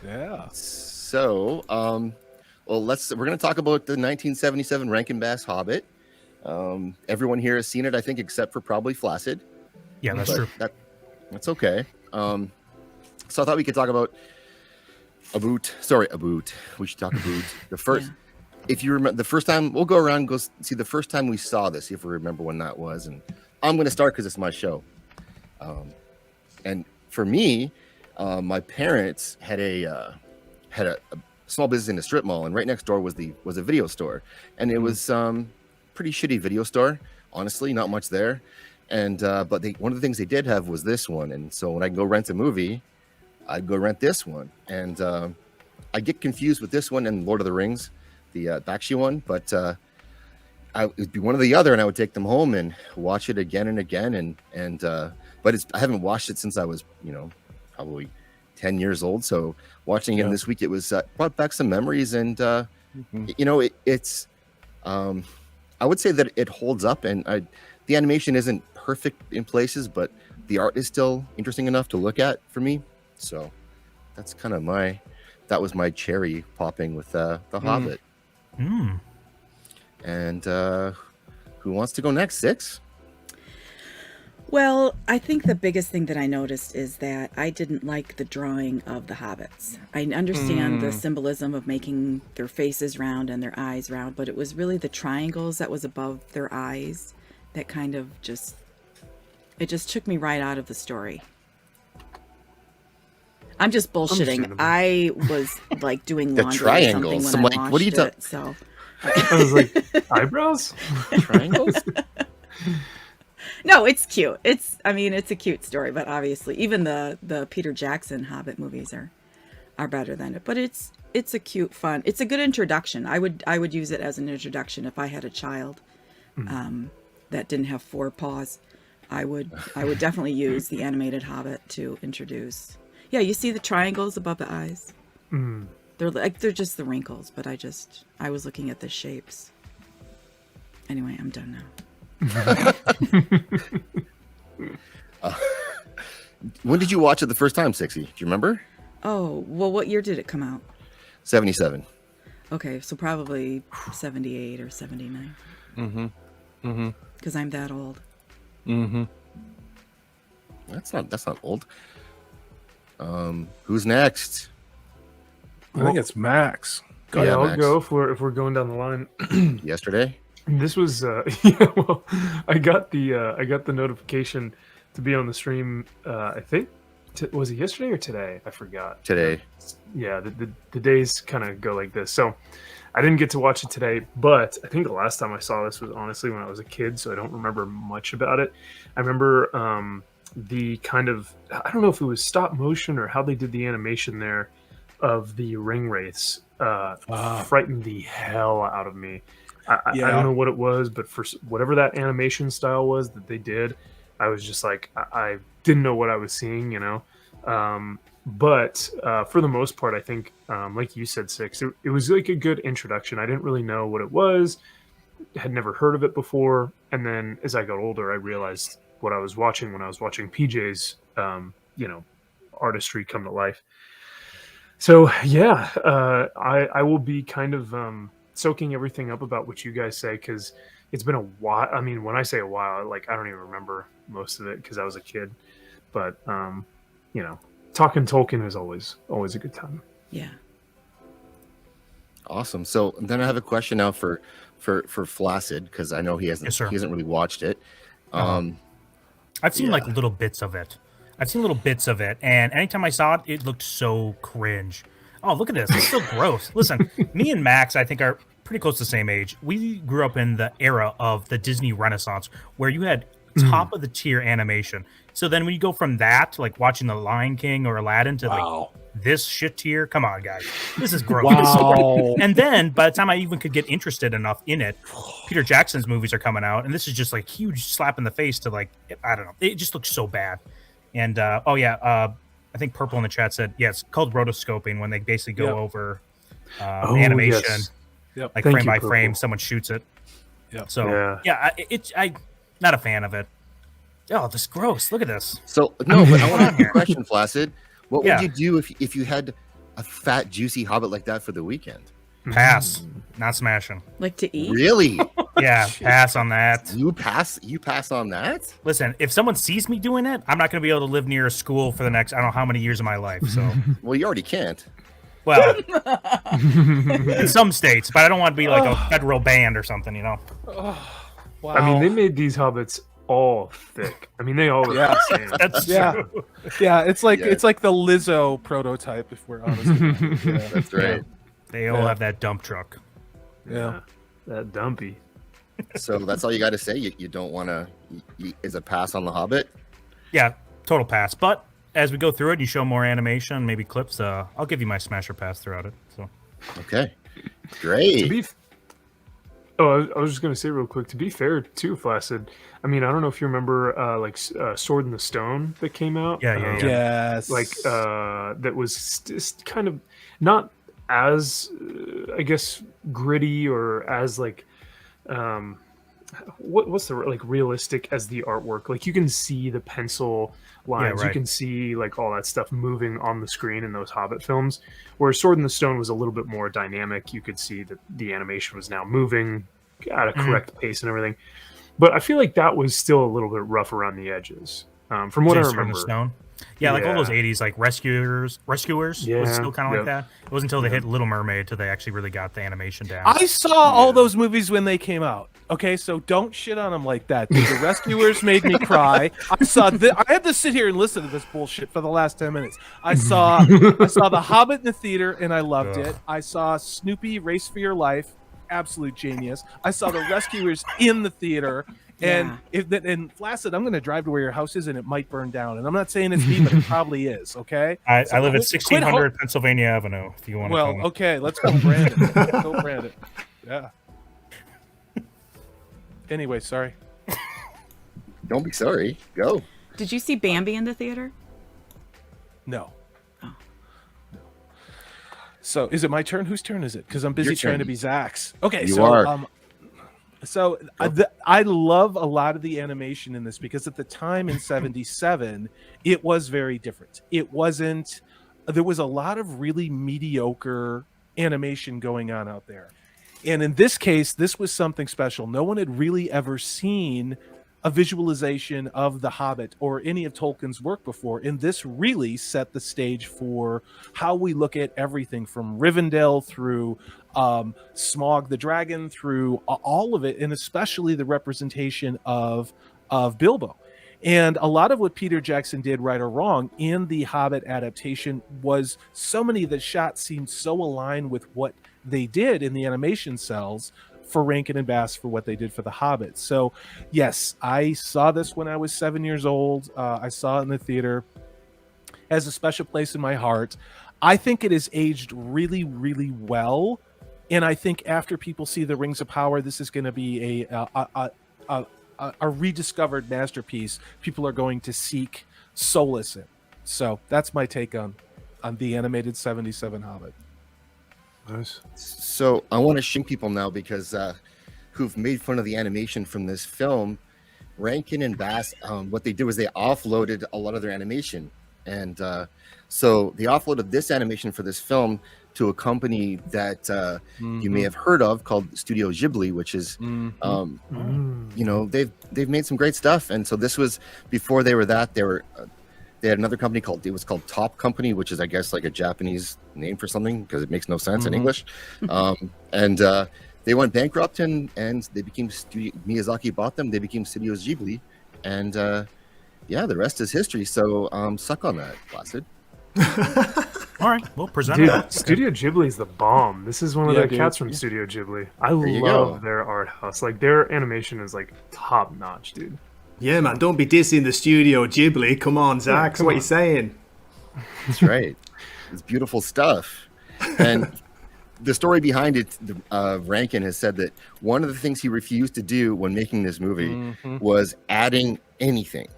Yeah. So, well, we're going to talk about the 1977 Rankin Bass Hobbit. Everyone here has seen it, I think, except for probably Flaccid. Yeah, that's but true. That's okay. So I thought we could talk about a boot. We should talk about the first. If you remember the first time, we'll go around and go see the first time we saw this. See if we remember when that was. And I'm going to start because it's my show. And for me, my parents had a small business in a strip mall, and right next door was a video store, and it was pretty shitty video store. Honestly, not much there. And but one of the things they did have was this one, and so when I go rent a movie, I'd go rent this one, and I get confused with this one and Lord of the Rings, the Bakshi one, but it'd be one or the other, and I would take them home and watch it again and again, and but I haven't watched it since I was probably 10 years old. So watching it this week, it was brought back some memories, and it's I would say that it holds up, and the animation isn't perfect in places, but the art is still interesting enough to look at for me. So that's kind of that was my cherry popping with the Hobbit. And who wants to go next? Six? Well, I think the biggest thing that I noticed is that I didn't like the drawing of the hobbits. I understand the symbolism of making their faces round and their eyes round, but it was really the triangles that was above their eyes that kind of just took me right out of the story. I'm just bullshitting. I was like doing The laundry or something triangles. when I'm I like, watched what are you it. So I was like, eyebrows? Triangles? no, it's cute. It's a cute story, but obviously even the Peter Jackson Hobbit movies are better than it. But it's a cute, fun. It's a good introduction. I would use it as an introduction if I had a child that didn't have 4 paws. I would definitely use the animated Hobbit to introduce. Yeah, you see the triangles above the eyes. They're just the wrinkles, but I was looking at the shapes. Anyway, I'm done now. When did you watch it the first time, Sixie? Do you remember? Oh, well, what year did it come out? 77. Okay, so probably 78 or 79. Because I'm that old. That's not old. Who's next? I think it's Max. Go ahead, I'll Max. go if we're going down the line. Yesterday? This was I got the notification to be on the stream. I think was it yesterday or today? I forgot. Today. Yeah, the days kind of go like this. So I didn't get to watch it today, but I think the last time I saw this was honestly when I was a kid, so I don't remember much about it. I remember the kind of, I don't know if it was stop motion or how they did the animation there of the ring wraiths. Frightened the hell out of me. I don't know what it was, but for whatever that animation style was that they did, I was just like, I didn't know what I was seeing, But for the most part, I think, like you said, Six, it was like a good introduction. I didn't really know what it was, had never heard of it before. And then as I got older, I realized what I was watching when I was watching PJ's, artistry come to life. So, yeah, I will be kind of soaking everything up about what you guys say, because it's been a while. I mean, when I say a while, like I don't even remember most of it because I was a kid. But, talking Tolkien is always a good time. Yeah. Awesome. So then I have a question now for Flaccid, because I know he hasn't really watched it. I've seen like little bits of it. And anytime I saw it, it looked so cringe. Oh, look at this. It's so gross. Listen, me and Max, I think, are pretty close to the same age. We grew up in the era of the Disney Renaissance, where you had top of the tier animation. So then when you go from that to like watching The Lion King or Aladdin to like this shit tier, come on, guys. This is gross. This is so gross. And then by the time I even could get interested enough in it, Peter Jackson's movies are coming out, and this is just like huge slap in the face to like, I don't know. It just looks so bad. And I think Purple in the chat said, it's called rotoscoping, when they basically go over animation, like Thank frame you, by Purple. frame, someone shoots it. Yep. So I'm not a fan of it. Oh, this is gross. Look at this. So no, but I want to ask you a question, Flaccid. What would you do if you had a fat, juicy Hobbit like that for the weekend. Pass. Not smashing. Like to eat? Really? Yeah, pass on that. You pass on that? Listen, if someone sees me doing it, I'm not going to be able to live near a school for the next, I don't know how many years of my life. So, Well, you already can't. well, in some states, but I don't want to be like a federal band or something, you know? Wow. I mean, they made these hobbits all thick. I mean, they all look the same. That's Yeah. true. Yeah, it's like Yeah. it's like the Lizzo prototype, if we're honest. About it. Yeah. That's right. They all have that dump truck. Yeah. That dumpy. So that's all you got to say. You don't want to. Is a pass on the Hobbit? Yeah, total pass. But as we go through it and you show more animation, maybe clips, I'll give you my smasher pass throughout it. So Okay, To great. be, I was just gonna say real quick. To be fair, too, Flaccid. I mean, I don't know if you remember, Sword in the Stone that came out. Yeah. Yes. Like that was just kind of not as, I guess, gritty or as like, what's the like realistic as the artwork. Like you can see the pencil lines, right. you can see like all that stuff moving on the screen in those Hobbit films. Whereas Sword in the Stone was a little bit more dynamic. You could see that the animation was now moving at a correct pace and everything. But I feel like that was still a little bit rough around the edges, from what I Sword in the remember. Stone. Yeah, like all those Yeah. 80s, like Rescuers was still kind of like Yep. that. It wasn't until they hit Little Mermaid till they actually really got the animation down. I saw all those movies when they came out. Okay, so don't shit on them like that. The Rescuers made me cry. I had to sit here and listen to this bullshit for the last 10 minutes. I saw The Hobbit in the theater and I loved it. I saw Snoopy Race for Your Life, absolute genius. I saw The Rescuers in the theater. And and Flaccid, I'm going to drive to where your house is, and it might burn down. And I'm not saying it's me, but it probably is. Okay. I So live at quit 1600 Pennsylvania Avenue. If you want to. Well, come. okay, let's go brand it. Let's go brand it. Yeah. Anyway, sorry. Don't be sorry. Go. Did you see Bambi in the theater? No. So, is it my turn? Whose turn is it? Because I'm busy Your turn. trying to be Zach's. Okay, You so are. I love a lot of the animation in this because at the time in '77, it was very different. It wasn't. There was a lot of really mediocre animation going on out there, and in this case, this was something special. No one had really ever seen a visualization of The Hobbit or any of Tolkien's work before, and this really set the stage for how we look at everything from Rivendell through Smaug the dragon, through all of it, and especially the representation of Bilbo. And a lot of what Peter Jackson did, right or wrong, in the Hobbit adaptation was so many of the shots seemed so aligned with what they did in the animation cells for Rankin and Bass for what they did for The Hobbit. So, yes, I saw this when I was 7 years old. I saw it in the theater. It has a special place in my heart. I think it has aged really, really well. And I think after people see The Rings of Power, this is going to be a rediscovered masterpiece. People are going to seek solace in. So that's my take on the animated 77 Hobbit. Nice. So I want to shame people now because who've made fun of the animation from this film. Rankin and Bass, what they did was they offloaded a lot of their animation, and so they offloaded this animation for this film to a company that you may have heard of called Studio Ghibli, which is you know, they've made some great stuff. And so this was before they were that. They had another company called Top Company, which is, I guess, like a Japanese name for something because it makes no sense in English. And they went bankrupt and they became Miyazaki bought them. They became Studio Ghibli, and yeah, the rest is history. So suck on that, Flaccid. All right, we'll present Dude, it. Studio Ghibli is the bomb. This is one of Yeah, the dude. cats from Studio Ghibli. I you love go. their art house. Like their animation is like top notch, dude. Yeah, man, don't be dissing the Studio Ghibli. Come on, Zach. come What on. you saying? That's right. It's beautiful stuff. And the story behind it, Rankin has said that one of the things he refused to do when making this movie was adding anything.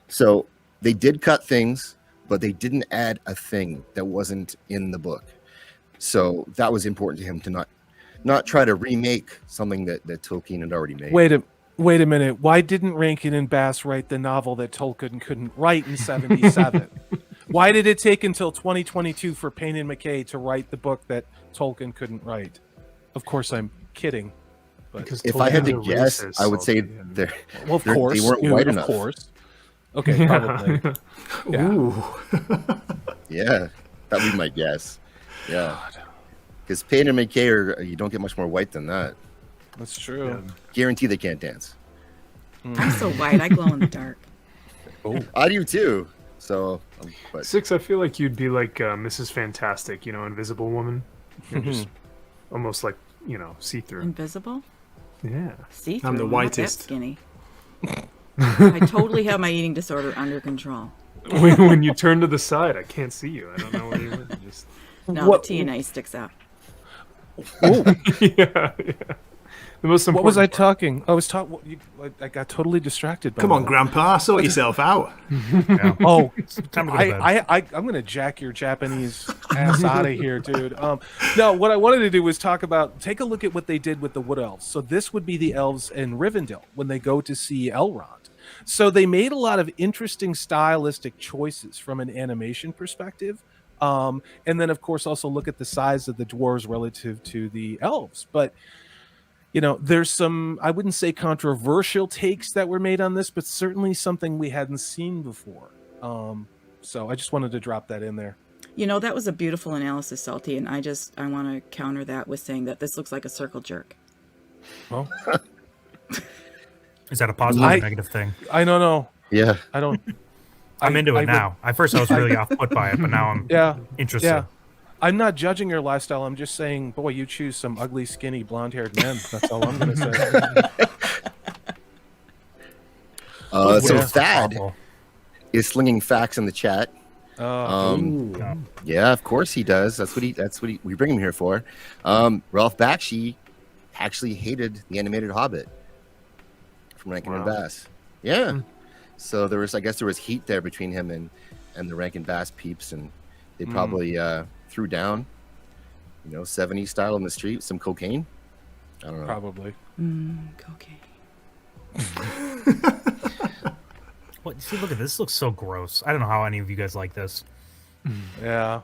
So they did cut things, but they didn't add a thing that wasn't in the book. So that was important to him to not try to remake something that Tolkien had already made. Wait a minute. Why didn't Rankin and Bass write the novel that Tolkien couldn't write in '77? Why did it take until 2022 for Payne and McKay to write the book that Tolkien couldn't write? Of course, I'm kidding. But Because If I had to Tolkien's a guess, racist, I would say Tolkien. they're well, of They're- course, they weren't dude, white of enough. course. Okay, probably. Yeah. Ooh. yeah, that would be my guess. Yeah, because Payne and McKay are you don't get much more white than that. That's true. Guarantee they can't dance. I'm so white. I glow in the dark. I do too. So, but Six, I feel like you'd be like Mrs. Fantastic, Invisible Woman. You're just almost like, see-through. Invisible? Yeah. See I'm the Not that whitest. skinny. I totally have my eating disorder under control. When you turn to the side, I can't see you. I don't know where you live. Just No, What- the TNA sticks out. yeah. The most important. What was I part. talking? I was talking. I got totally distracted. By Come on, that. Grandpa, sort yourself out. Yeah. Oh, Time to go to bed. I'm gonna jack your Japanese ass out of here, dude. No, what I wanted to do was take a look at what they did with the Wood Elves. So this would be the elves in Rivendell when they go to see Elrond. So they made a lot of interesting stylistic choices from an animation perspective. And then of course also look at the size of the dwarves relative to the elves. But there's some, I wouldn't say controversial takes that were made on this, but certainly something we hadn't seen before. So I just wanted to drop that in there. That was a beautiful analysis, Salty, and I want to counter that with saying that this looks like a circle jerk. Well, Is that a positive or negative thing? I don't know. yeah, I don't. I'm into it would- now. At first, I was really off put by it, but now I'm Yeah. interested. Yeah. I'm not judging your lifestyle. I'm just saying, boy, you choose some ugly, skinny, blonde-haired men. That's all I'm going to say. so Yeah. Thad Awful. is slinging facts in the chat. Yeah, of course he does. That's what we bring him here for. Ralph Bakshi actually hated the animated Hobbit from Rankin and Bass. Yeah. So I guess there was heat there between him and the Rankin Bass peeps, and they probably threw down, 70s style in the street, some cocaine. I don't know. Probably. Cocaine. What? See, look at this. This looks so gross. I don't know how any of you guys like this. Yeah.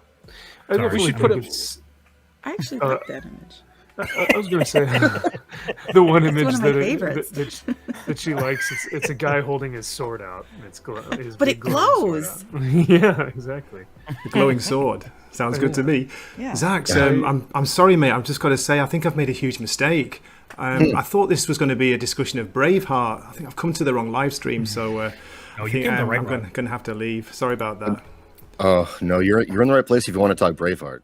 I Sorry, definitely we should put think it- it's. I actually like that image. I was going to say the one image one of my that, favorites. that she likes. It's a guy holding his sword out. And it's his But big it glowing sword out. Yeah, exactly. The glowing sword. Sounds good to me. Yeah. Zax, I'm sorry, mate. I've just got to say, I think I've made a huge mistake. I thought this was going to be a discussion of Braveheart. I think I've come to the wrong live stream, so No, I you think came the right I'm one. going to have to leave. Sorry about that. Oh no, you're in the right place if you want to talk Braveheart.